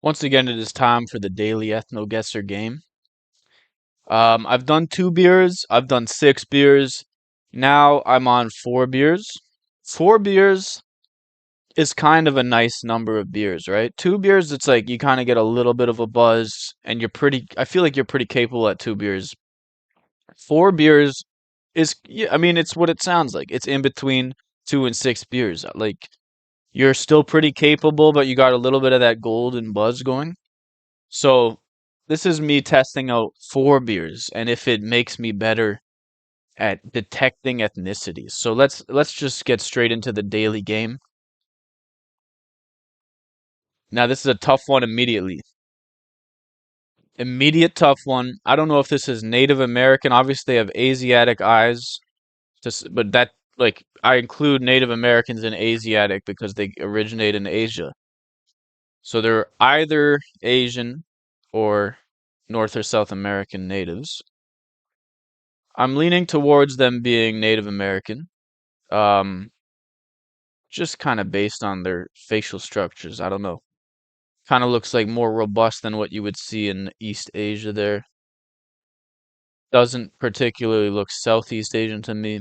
Once again, it is time for the daily EthnoGuessr game. I've done 2 beers, I've done 6 beers. Now I'm on 4 beers. 4 beers is kind of a nice number of beers, right? 2 beers, it's like you kind of get a little bit of a buzz, and I feel like you're pretty capable at 2 beers. 4 beers is, yeah, I mean, it's what it sounds like. It's in between 2 and 6 beers. Like, you're still pretty capable, but you got a little bit of that golden buzz going. So this is me testing out 4 beers and if it makes me better at detecting ethnicities. So let's just get straight into the daily game. Now this is a tough one immediately. Immediate tough one. I don't know if this is Native American. Obviously they have Asiatic eyes. But that, like, I include Native Americans in Asiatic because they originate in Asia. So they're either Asian or North or South American natives. I'm leaning towards them being Native American, um, just kind of based on their facial structures. I don't know. Kind of looks like more robust than what you would see in East Asia there. Doesn't particularly look Southeast Asian to me,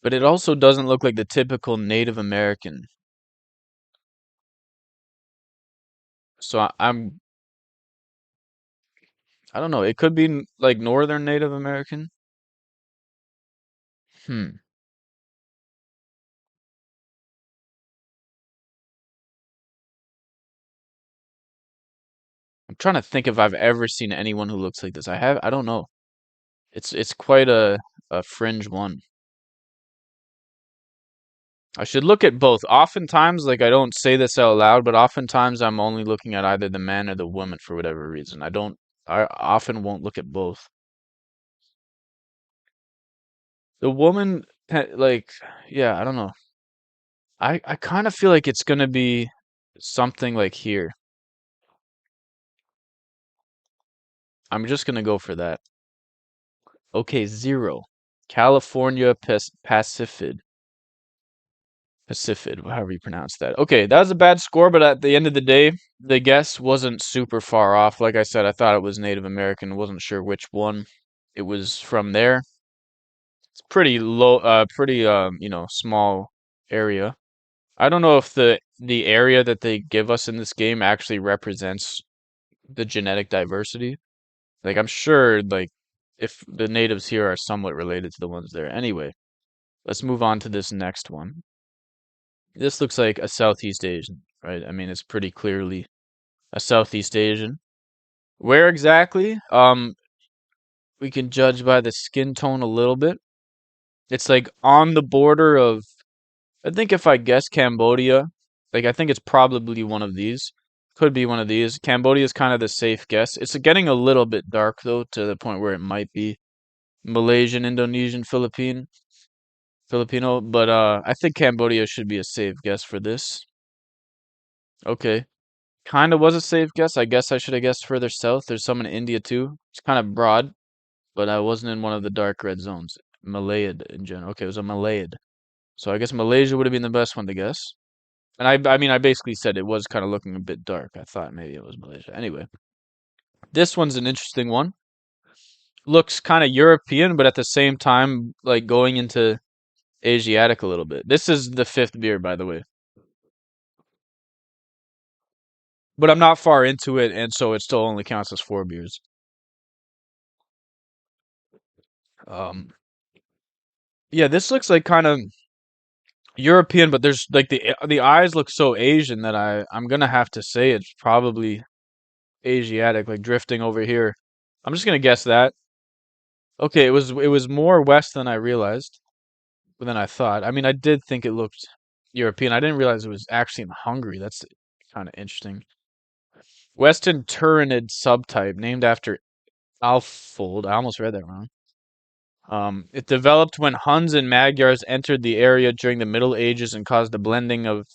but it also doesn't look like the typical Native American. So I don't know. It could be like Northern Native American. Hmm. I'm trying to think if I've ever seen anyone who looks like this. I don't know. It's quite a fringe one. I should look at both. Oftentimes, like, I don't say this out loud, but oftentimes I'm only looking at either the man or the woman for whatever reason. I often won't look at both. The woman, like, yeah, I don't know. I kind of feel like it's gonna be something like here. I'm just gonna go for that. Okay, 0. California Pacific. Pacific, however you pronounce that. Okay, that was a bad score, but at the end of the day, the guess wasn't super far off. Like I said, I thought it was Native American, wasn't sure which one. It was from there. It's pretty low, pretty small area. I don't know if the area that they give us in this game actually represents the genetic diversity. Like, I'm sure, like, if the natives here are somewhat related to the ones there. Anyway, let's move on to this next one. This looks like a Southeast Asian, right? I mean, it's pretty clearly a Southeast Asian. Where exactly? We can judge by the skin tone a little bit. It's like on the border of, I think if I guess Cambodia, like I think it's probably one of these. Could be one of these. Cambodia is kind of the safe guess. It's getting a little bit dark though, to the point where it might be Malaysian, Indonesian, Filipino, but I think Cambodia should be a safe guess for this. Okay. Kind of was a safe guess. I guess I should have guessed further south. There's some in India too. It's kind of broad, but I wasn't in one of the dark red zones. Malayad in general. Okay, it was a Malayad. So I guess Malaysia would have been the best one to guess. And I mean, I basically said it was kind of looking a bit dark. I thought maybe it was Malaysia. Anyway, this one's an interesting one. Looks kind of European, but at the same time, like going into Asiatic a little bit. This is the 5th beer, by the way. But I'm not far into it, and so it still only counts as 4 beers. Um, yeah, this looks like kind of European, but there's like the eyes look so Asian that I'm gonna have to say it's probably Asiatic, like drifting over here. I'm just gonna guess that. Okay, it was more west than I realized, than I thought. I mean, I did think it looked European. I didn't realize it was actually in Hungary. That's kind of interesting. Western Turanid subtype, named after Alfold. I almost read that wrong. It developed when Huns and Magyars entered the area during the Middle Ages and caused a blending of.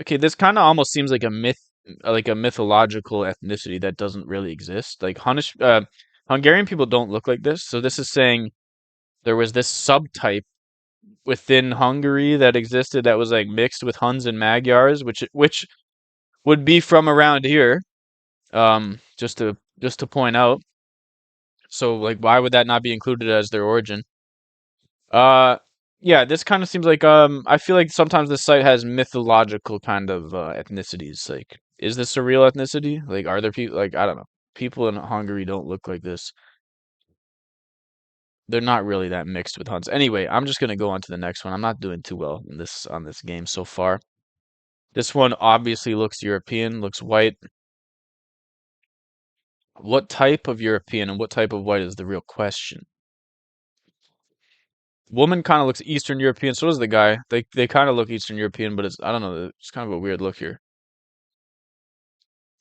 Okay, this kind of almost seems like a myth, like a mythological ethnicity that doesn't really exist. Like Hungarian people don't look like this, so this is saying there was this subtype within Hungary that existed that was like mixed with Huns and Magyars, which would be from around here. Just to point out. So like, why would that not be included as their origin? Uh, yeah, this kind of seems like I feel like sometimes this site has mythological kind of ethnicities. Like, is this a real ethnicity? Like, are there people like I don't know. People in Hungary don't look like this. They're not really that mixed with Huns. Anyway, I'm just gonna go on to the next one. I'm not doing too well in this on this game so far. This one obviously looks European, looks white. What type of European and what type of white is the real question? Woman kind of looks Eastern European, so does the guy. They kind of look Eastern European, but it's I don't know, it's kind of a weird look here.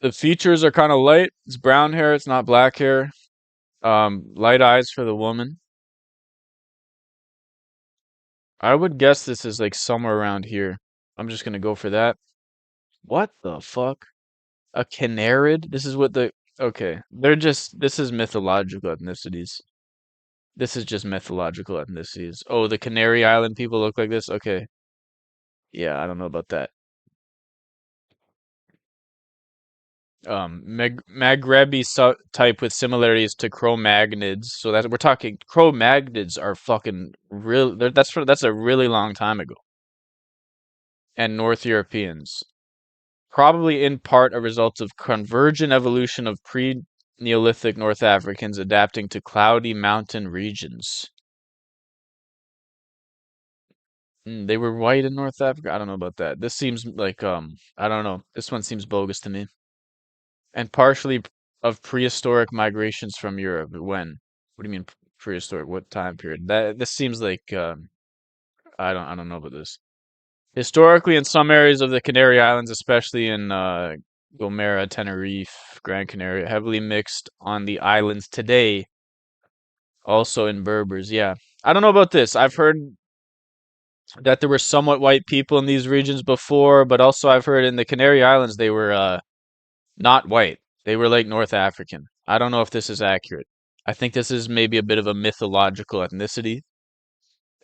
The features are kind of light. It's brown hair, it's not black hair. Light eyes for the woman. I would guess this is like somewhere around here. I'm just gonna go for that. What the fuck? A Canarid? This is what the okay. They're just this is mythological ethnicities. This is just mythological ethnicities. Oh, the Canary Island people look like this? Okay. Yeah, I don't know about that. Maghrebi type with similarities to Cro-Magnids. So that we're talking Cro-Magnids are fucking real. That's a really long time ago. And North Europeans, probably in part a result of convergent evolution of pre-Neolithic North Africans adapting to cloudy mountain regions. They were white in North Africa. I don't know about that. This seems like I don't know. This one seems bogus to me. And partially of prehistoric migrations from Europe. When? What do you mean prehistoric? What time period? That this seems like I don't know about this. Historically, in some areas of the Canary Islands, especially in Gomera, Tenerife, Gran Canaria, heavily mixed on the islands today. Also in Berbers, yeah. I don't know about this. I've heard that there were somewhat white people in these regions before, but also I've heard in the Canary Islands they were not white. They were like North African. I don't know if this is accurate. I think this is maybe a bit of a mythological ethnicity.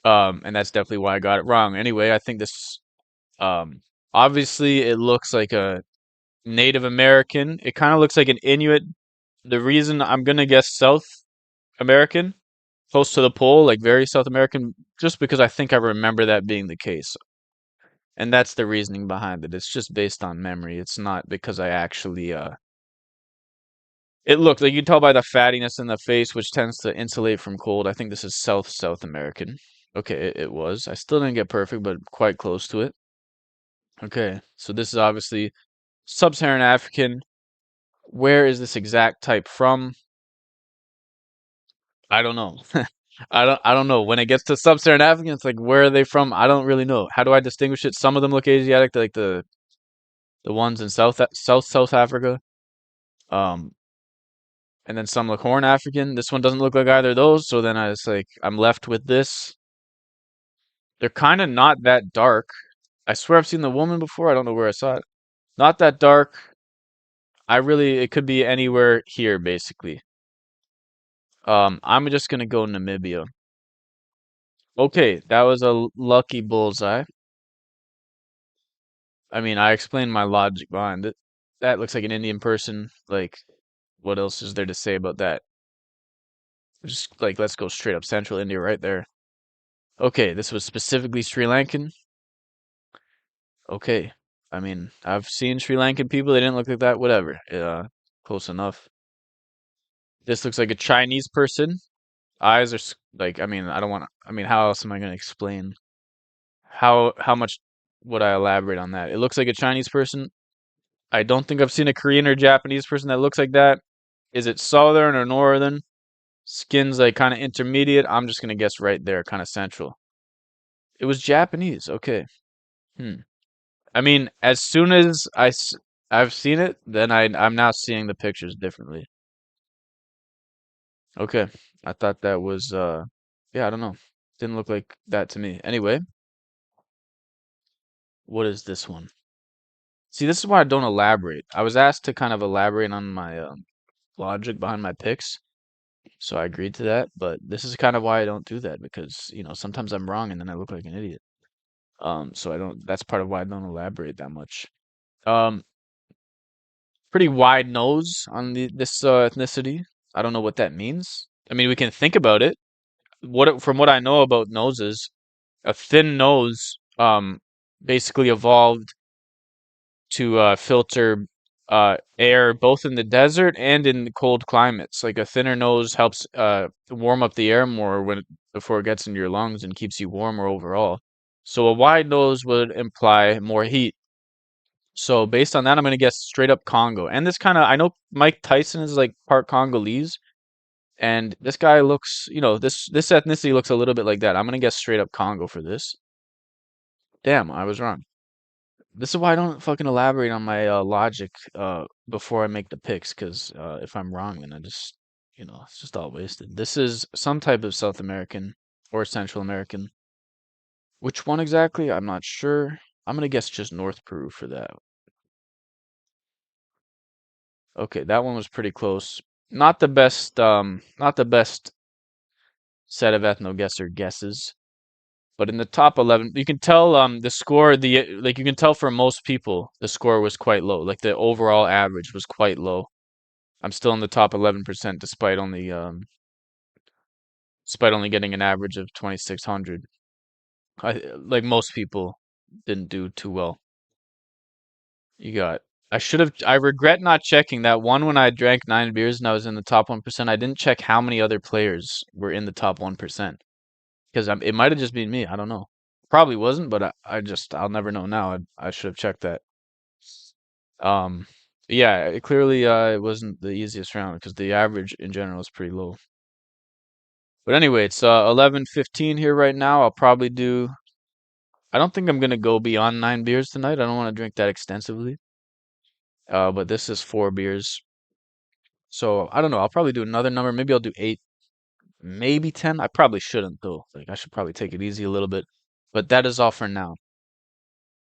And that's definitely why I got it wrong. Anyway, I think this obviously it looks like a Native American. It kind of looks like an Inuit. The reason I'm gonna guess South American, close to the pole, like very South American, just because I think I remember that being the case. And that's the reasoning behind it. It's just based on memory. It's not because I actually it looked like you can tell by the fattiness in the face, which tends to insulate from cold. I think this is South American. Okay, it was. I still didn't get perfect, but quite close to it. Okay, so this is obviously Sub-Saharan African. Where is this exact type from? I don't know. I don't know. When it gets to Sub-Saharan African, it's like where are they from? I don't really know. How do I distinguish it? Some of them look Asiatic, like the ones in South Africa. Um, and then some look Horn African. This one doesn't look like either of those, so then I was like, I'm left with this. They're kind of not that dark. I swear I've seen the woman before. I don't know where I saw it. Not that dark. It could be anywhere here, basically. I'm just gonna go Namibia. Okay, that was a lucky bullseye. I mean, I explained my logic behind it. That looks like an Indian person. Like, what else is there to say about that? Just like, let's go straight up Central India right there. Okay, this was specifically Sri Lankan. Okay. I mean, I've seen Sri Lankan people. They didn't look like that. Whatever. Close enough. This looks like a Chinese person. Eyes are like, I mean, I don't want to, I mean, how else am I going to explain? How much would I elaborate on that? It looks like a Chinese person. I don't think I've seen a Korean or Japanese person that looks like that. Is it southern or northern? Skin's like kind of intermediate. I'm just gonna guess right there, kind of central. It was Japanese. Okay. Hmm. I mean, as soon as I've seen it, then I'm now seeing the pictures differently. Okay. I thought that was yeah, I don't know. Didn't look like that to me. Anyway, what is this one? See, this is why I don't elaborate. I was asked to kind of elaborate on my logic behind my picks, so I agreed to that. But this is kind of why I don't do that because, sometimes I'm wrong and then I look like an idiot. So I don't, that's part of why I don't elaborate that much. Um, pretty wide nose on this ethnicity. I don't know what that means. I mean, we can think about it. From what I know about noses, a thin nose basically evolved to filter air both in the desert and in the cold climates. Like a thinner nose helps warm up the air more before it gets into your lungs and keeps you warmer overall. So a wide nose would imply more heat. So based on that, I'm gonna guess straight up Congo. And this kind of, I know Mike Tyson is like part Congolese, and this guy looks, this ethnicity looks a little bit like that. I'm gonna guess straight up Congo for this. Damn, I was wrong. This is why I don't fucking elaborate on my logic before I make the picks, because if I'm wrong, then it's just all wasted. This is some type of South American or Central American. Which one exactly? I'm not sure. I'm gonna guess just North Peru for that. Okay, that one was pretty close. Not the best set of EthnoGuessr guesses. But in the top 11, you can tell the score, like you can tell for most people, the score was quite low. Like the overall average was quite low. I'm still in the top 11% despite only getting an average of 2600. Like most people didn't do too well. You got I regret not checking that one when I drank 9 beers and I was in the top 1%. I didn't check how many other players were in the top 1%. Because it might have just been me. I don't know. Probably wasn't, but I'll never know now. I should have checked that. Um, yeah, clearly it wasn't the easiest round because the average in general is pretty low. But anyway, it's 11:15 here right now. I'll probably do. I don't think I'm gonna go beyond 9 beers tonight. I don't want to drink that extensively. But this is 4 beers, so I don't know. I'll probably do another number. Maybe I'll do 8, maybe 10. I probably shouldn't though. Like I should probably take it easy a little bit. But that is all for now.